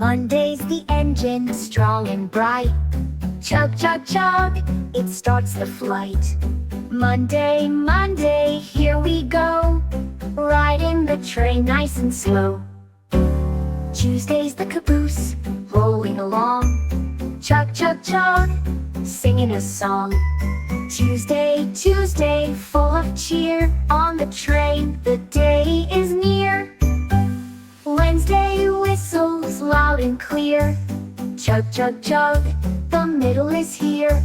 Monday's the engine, strong and bright. Chug, chug, chug, it starts the flight. Monday, Monday, here we go, riding the train nice and slow. Tuesday's the caboose, rolling along. Chug, chug, chug, singing a song. Tuesday, Tuesday, full of cheer. On the train, the day is near. Wednesday whistles loud and clear. Chug, chug, chug, the middle is here.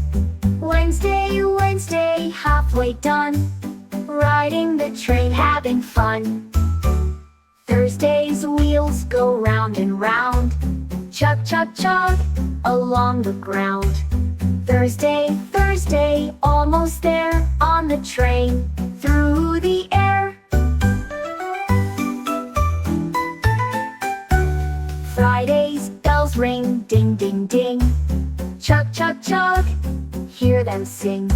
Wednesday, Wednesday, halfway done, riding the train, having fun. Thursday's wheels go round and round. Chug, chug, chug, along the ground. Thursday, Thursday, almost there, on the train, through the air. Friday's bells ring, ding, ding, ding. Chug, chug, chug, hear them sing.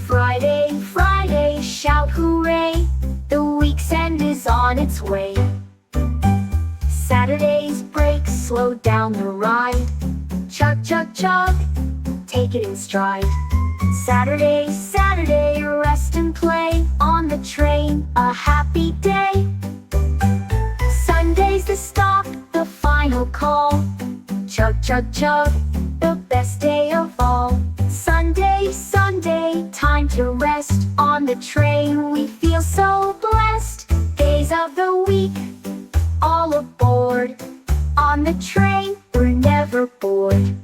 Friday, Friday, shout hooray, the week's end is on its way. Saturday's break, slow down the ride. Chug, chug, chug, take it in stride. Saturday, Saturday, rest and play on the train, a happy day. Sunday's the stop, the final call. Chug, chug, chug, the best day of all. Sunday, Sunday, time to rest. On the train we feel so blessed. Days of the week, all aboard. On the train we're never bored.